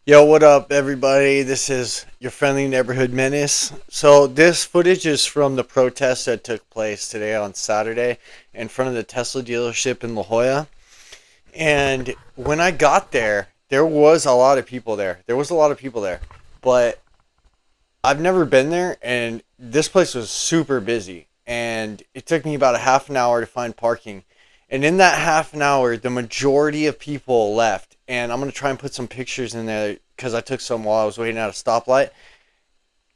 Yo, what up, everybody? This is your friendly neighborhood menace. So, this footage is from the protest that took place today on Saturday in front of the Tesla dealership in La Jolla. And when I got there, there was a lot of people there. There was a lot of people there. But I've never been there, and this place was super busy. And it took me about a half an hour to find parking. And in that half an hour, the majority of people left. And I'm going to try and put some pictures in there because I took some while I was waiting at a stoplight.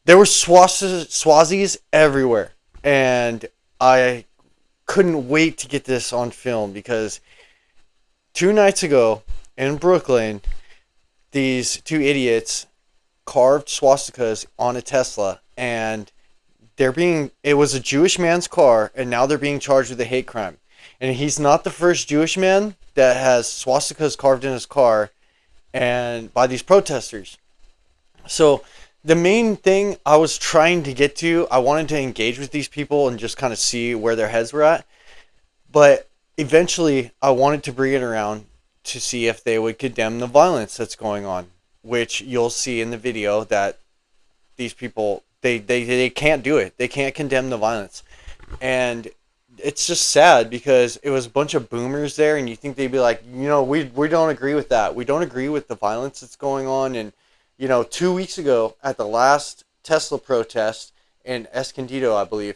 There were Swazis everywhere. And I couldn't wait to get this on film because 2 nights ago in Brooklyn, these two idiots carved swastikas on a Tesla, and it was a Jewish man's car, and now they're being charged with a hate crime. And he's not the first Jewish man that has swastikas carved in his car and by these protesters. So the main thing I was trying to get to, I wanted to engage with these people and just kind of see where their heads were at. But eventually I wanted to bring it around to see if they would condemn the violence that's going on, which you'll see in the video that these people, they can't do it. They can't condemn the violence. And it's just sad because it was a bunch of boomers there, and you think they'd be like, we don't agree with that. We don't agree with the violence that's going on. And 2 weeks ago at the last Tesla protest in Escondido, I believe,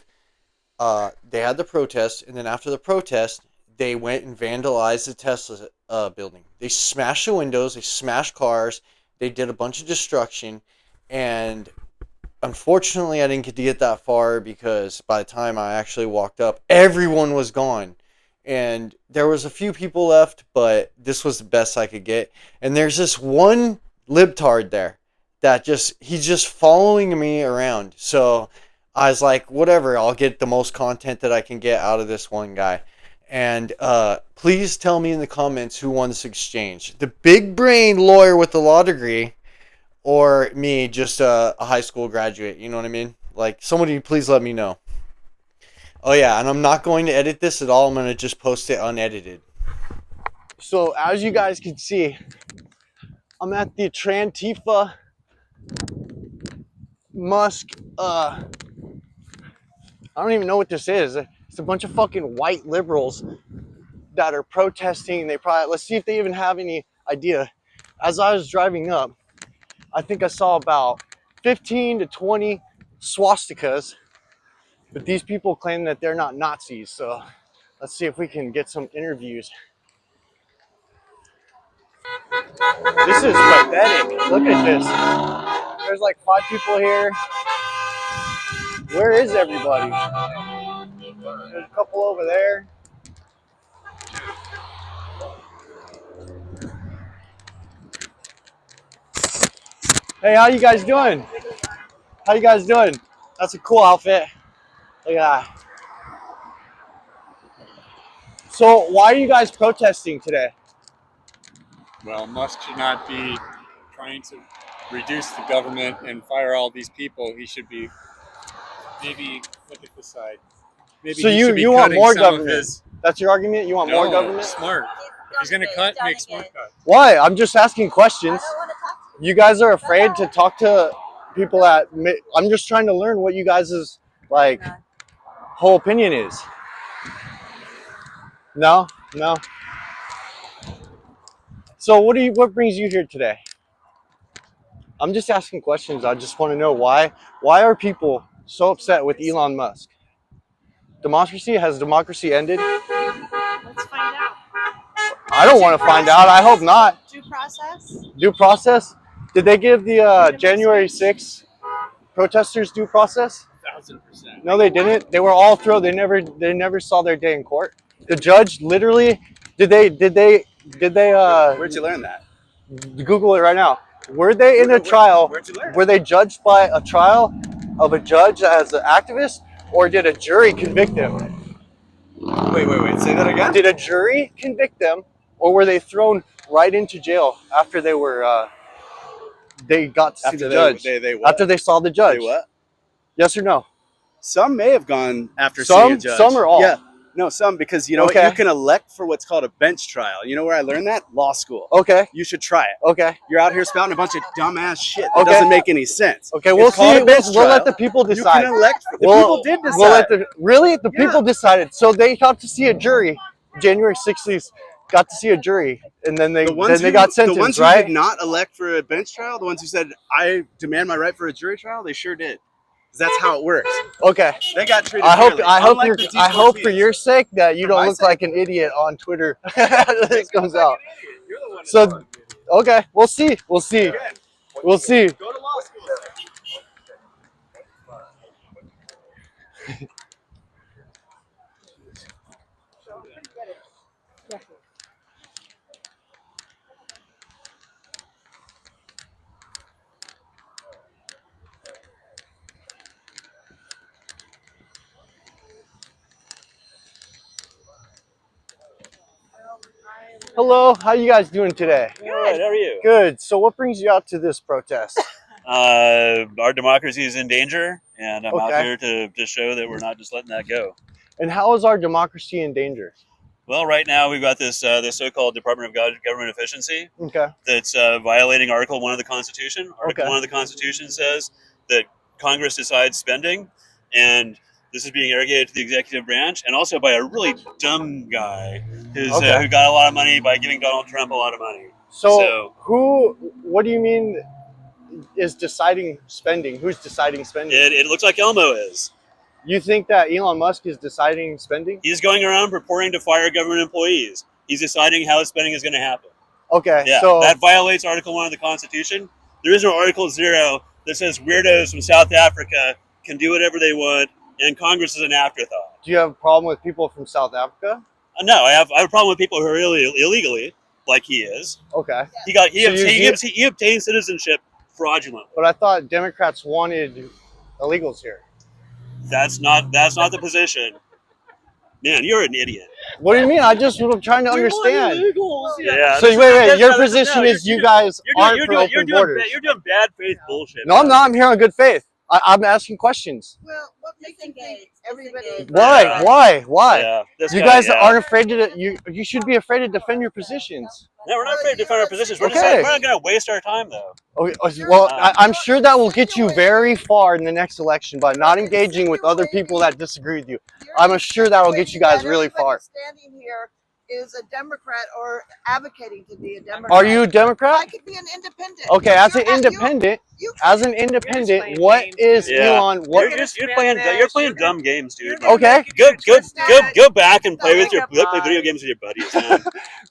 they had the protest, and then after the protest, they went and vandalized the Tesla building. They smashed the windows, they smashed cars, they did a bunch of destruction, and unfortunately, I didn't get to get that far because by the time I actually walked up, everyone was gone. And there was a few people left, but this was the best I could get. And there's this one libtard there that he's just following me around. So I was like, whatever, I'll get the most content that I can get out of this one guy. And please tell me in the comments who won this exchange. The big brain lawyer with the law degree, or me, just a high school graduate. You know what I mean? Like, somebody please let me know. Oh yeah, and I'm not going to edit this at all. I'm going to just post it unedited. So as you guys can see, I'm at the Trantifa Musk. I don't even know what this is. It's a bunch of fucking white liberals that are protesting. Let's see if they even have any idea. As I was driving up, I think I saw about 15 to 20 swastikas, but these people claim that they're not Nazis. So let's see if we can get some interviews. This is pathetic. Look at this. There's like 5 people here. Where is everybody? There's a couple over there. Hey, how you guys doing? How you guys doing? That's a cool outfit. Look at that. So why are you guys protesting today? Well, Musk should not be trying to reduce the government and fire all these people. He should be maybe look at the side. Maybe So he should be you want cutting more some government? of his. That's your argument? You want more government? Smart. If he's gonna cut, make smart cuts. Why? I'm just asking questions. You guys are afraid to talk to people that. I'm just trying to learn what you guys' like whole opinion is. No, no. So what brings you here today? I'm just asking questions. I just want to know why are people so upset with Elon Musk? Has democracy ended? Let's find out. I don't want to find out. I hope not. Due process? Due process? Did they give the January 6th protesters due process? 1,000%. No, they didn't. They were all thrown. They never saw their day in court. The judge literally did they Where'd you learn that? Google it right now. Were they in a trial? Where'd you learn? Were they judged by a trial of a judge as an activist, or did a jury convict them? Wait. Say that again? Did a jury convict them, or were they thrown right into jail after they were they got to see the judge? After they saw the judge? They what? Yes or no? Some may have gone after Some, seeing a judge. some or all? Yeah. No, some, because you know Okay. you can elect for what's called a bench trial. You know where I learned that? Law school. Okay. You should try it. Okay. You're out here spouting a bunch of dumbass shit that Okay. doesn't make any sense. Okay. We'll It's called see. a bench We'll let trial. the people You decide. can elect. The We'll- people did decide. We'll let the the Yeah. people decided. So they got to see a jury. January 6th got to see a jury, and then they got sentenced, the ones who right? did not elect for a bench trial, the ones who said I demand my right for a jury trial, they sure did. 'Cause that's how it works. Okay. They got treated I hope fairly, I hope unlike you're the I hope for deportees. your sake that you For don't my look sake? like an idiot on Twitter. This comes out. You're the one So- that wronged me. Okay, we'll see. We'll see. Again, We'll see. go to law school. Hello, how you guys doing today? Good. How are you? Good. So what brings you out to this protest? Our democracy is in danger, and I'm out Okay. here to show that we're not just letting that go. And how is our democracy in danger? Well, right now we've got this so-called Department of Government Efficiency Okay. that's violating Article 1 of the Constitution. Article Okay. 1 of the Constitution says that Congress decides spending, and this is being irrigated to the executive branch, and also by a really dumb guy who got a lot of money by giving Donald Trump a lot of money. So what do you mean is deciding spending? Who's deciding spending? It looks like Elmo is. You think that Elon Musk is deciding spending? He's going around purporting to fire government employees. He's deciding how spending is going to happen. Okay, Yeah, so that violates Article 1 of the Constitution. There is no Article 0 that says weirdos from South Africa can do whatever they want, and Congress is an afterthought. do you have a problem with people from South Africa? No, I have a problem with people who are illegally, like he is. Okay, He obtained citizenship fraudulently. but I thought Democrats wanted illegals here. That's not the position. Man, you're an idiot. What do you mean? I just am trying to understand. Yeah. So wait, your position is you guys aren't for open borders. You're doing bad faith bullshit. No, I'm not. I'm here on good faith. I'm asking questions. Well, what makes you think everybody? Why? Yeah, this You guy, guys yeah. aren't afraid to. You should be afraid to defend your positions. No, we're not afraid to defend our positions. We're Okay. not going to waste our time, though. Okay, well, I'm sure that will get you very far in the next election by not engaging with other people that disagree with you. I'm sure that will get you guys really far. Standing here is a Democrat or advocating to be a Democrat. Are you a Democrat? I could be an independent. Okay, as an You- independent, you- as an independent, what is Yeah. Elon? What? You're playing dumb games, dude. Okay, Go back and play video games with your buddies, man.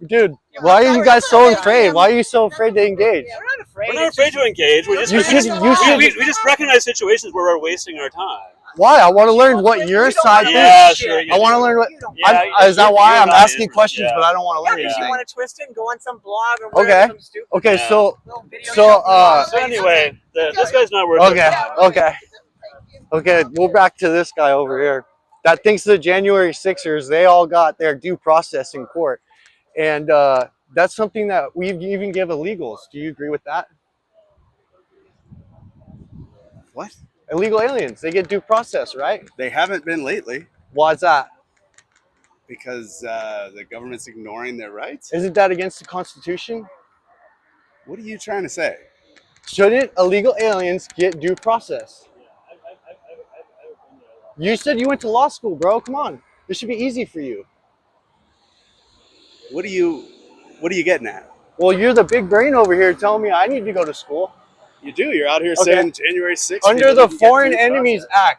dude. Why are you guys so afraid? Why are you so afraid to engage? We're not afraid. We're not afraid to engage. We just we just recognize situations where we're wasting our time. Why? I want to learn what your side Yeah, thinks. sure. I want to learn what. Yeah, Is that why you're I'm not asking interested, questions, yeah. but I don't want to learn Because you anything? want to twist it and go on some blog or Okay. whatever, some stupid Okay, Yeah. so little video So, show. So anyway, this guy's not worth our okay, time. okay. We're back to this guy over here that thinks the January Sixers they all got their due process in court, and that's something that we even give illegals. Do you agree with that? What? Illegal aliens, they get due process, right? They haven't been lately Why is that? because the government's ignoring their rights. Isn't that against the Constitution? What are you trying to say? Shouldn't illegal aliens get due process? You said you went to law school, bro. Come on. This should be easy for you. What are you getting at? Well, you're the big brain over here telling me I need to go to school. You do. You're out here Okay. saying January 6th. Under people the didn't get Foreign due Enemies process.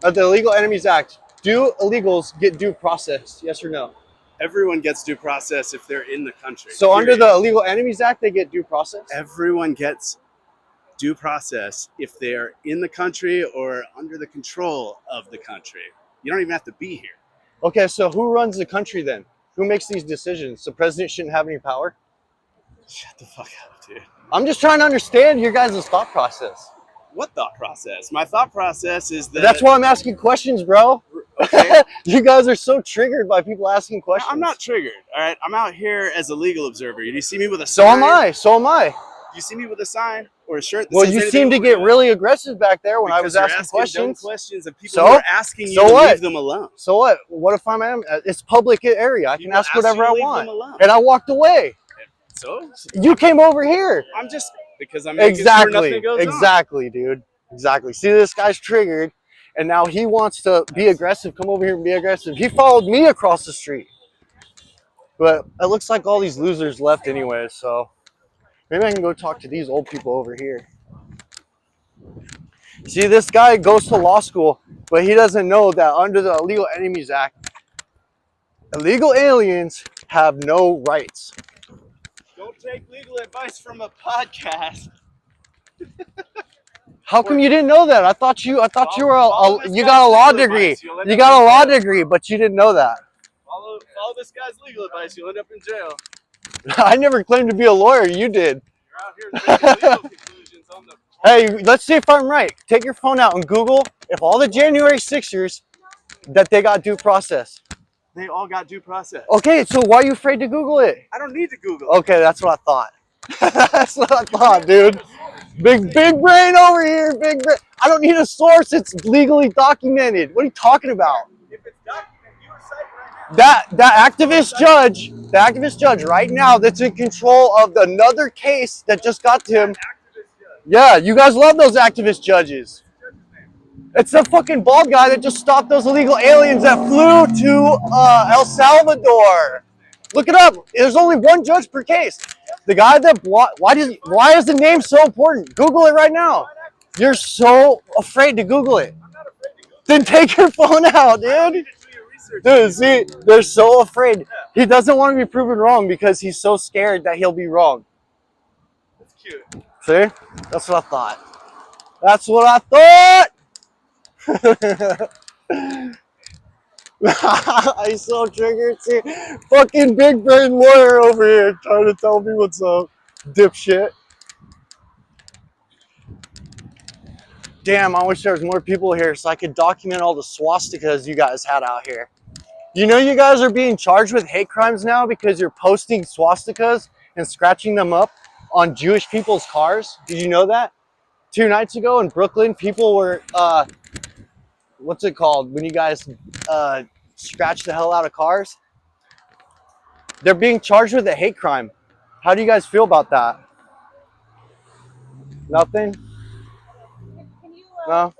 Act, the Illegal Enemies Act, do illegals get due process? Yes or no? Everyone gets due process if they're in the country. So under period. the Illegal Enemies Act, they get due process? Everyone gets due process if they're in the country or under the control of the country. You don't even have to be here. Okay, so who runs the country then? Who makes these decisions? The president shouldn't have any power? Shut the fuck up, dude. I'm just trying to understand your guys' thought process. What thought process? My thought process is that That's why I'm asking questions, bro. okay, You guys are so triggered by people asking questions. I'm not triggered. All right, I'm out here as a legal observer. You see me with a So sign? am I. So am I. You see me with a sign or a shirt. That Well, says you anything seemed to over get it? really aggressive back there when I Because was you're asking dumb questions. questions, and people So? who are asking you So to what? leave them alone. So what? What if I'm? It's public area. I can People ask ask whatever you to I leave want. them alone. And I walked away. So You came over here. I'm just because I'm making sure Exactly. nothing goes on. Exactly, dude. Exactly. See, this guy's triggered, and now he wants to be aggressive. Come over here and be aggressive. He followed me across the street. But it looks like all these losers left anyway, so maybe I can go talk to these old people over here. See, this guy goes to law school, but he doesn't know that under the Illegal Enemies Act, illegal aliens have no rights. Don't take legal advice from a podcast. How come you didn't know that? I thought you were Follow this you guy's got a law legal degree. advice, you'll end You up got a in law jail. degree, but you didn't know that. Follow this guy's legal advice. You'll end up in jail. I never claimed to be a lawyer. You did. You're out here making legal conclusions on the. Hey, let's see if I'm right. Take your phone out and Google if all the January 6ers that they got due process. They all got due process. Okay, so why are you afraid to Google it? I don't need to Google. Okay, that's what I thought. That's what I thought, dude. Big brain over here, big brain. I don't need a source. It's legally documented. What are you talking about? If it's documented, you were cited right now. That activist judge right now that's in control of another case that just got to him. Yeah, you guys love those activist judges. It's the fucking bald guy that just stopped those illegal aliens that flew to El Salvador. Look it up. There's only one judge per case. The guy that why is the name so important? Google it right now. You're so afraid to Google it. Then take your phone out, dude. Dude, see, they're so afraid. He doesn't want to be proven wrong because he's so scared that he'll be wrong. That's cute. See? That's what I thought. That's what I thought. I'm so triggered. See, fucking big brain lawyer over here trying to tell me what's up, dipshit. Damn, I wish there was more people here so I could document all the swastikas you guys had out here. You know, you guys are being charged with hate crimes now because you're posting swastikas and scratching them up on Jewish people's cars. Did you know that? 2 nights ago in Brooklyn, people were what's it called when you guys scratch the hell out of cars? They're being charged with a hate crime. How do you guys feel about that? Nothing? No?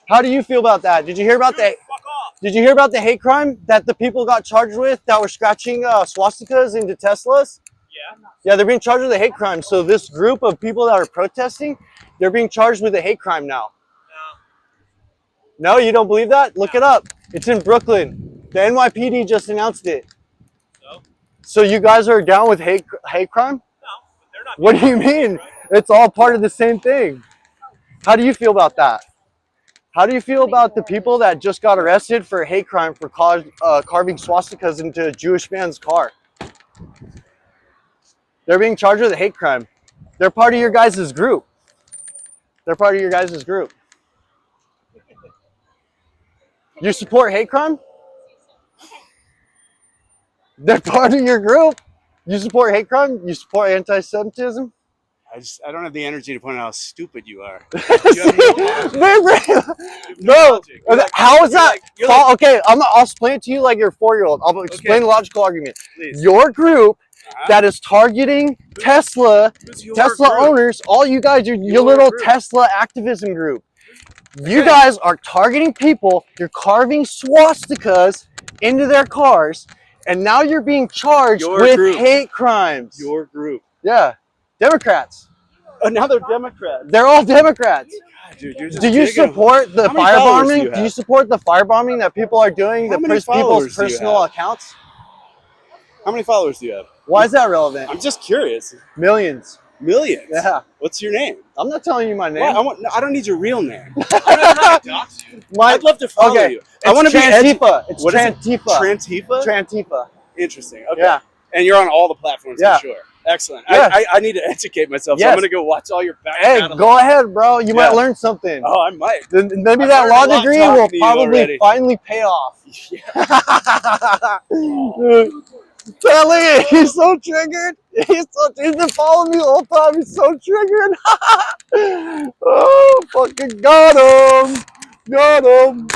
How do you feel about that? Did you hear about the hate crime that the people got charged with that were scratching swastikas into Teslas? Yeah, they're being charged with a hate crime. So this group of people that are protesting, they're being charged with a hate crime now. No, you don't believe that? Look it up. It's in Brooklyn. The NYPD just announced it. So you guys are down with hate crime? No, but they're not. What do you mean? It's all part of the same thing. How do you feel about that? How do you feel about the people that just got arrested for a hate crime for carving swastikas into a Jewish man's car? They're being charged with a hate crime. They're part of your guys' group. They're part of your guys' group. You support hate crime? They're part of your group. You support hate crime? You support anti-Semitism? I don't have the energy to point out how stupid you are. No, how is that? Okay, I'll explain it to you like you're a 4-year-old. I'll explain the logical argument. Please. Your group that is targeting Tesla owners, all you guys, your little group. Tesla activism group. You guys are targeting people. You're carving swastikas into their cars, and now you're being charged with hate crimes. Your group. Yeah, Democrats. Another Democrat. They're all Democrats. God, dude, you're just do you support the firebombing? Do you support the firebombing that people are doing? People's personal accounts? How many followers do you have? Why is that relevant? I'm just curious. Millions. Millions? Yeah. What's your name? I'm not telling you my name. I don't need your real name. I'm not trying to dox you. I'd love to follow you. I want to be Trantifa. It's Trantifa. Trantifa? Trantifa. Interesting. Okay. Yeah. And you're on all the platforms, I'm sure. Excellent. Yeah. I need to educate myself, so I'm going to go watch all your back catalog. Go ahead, bro. You might learn something. Oh, I might. Maybe that law degree will probably finally pay off. Yeah. Yeah, look at it. He's so triggered. He's been following me the whole time. He's so triggered. Oh, fucking got him. Got him.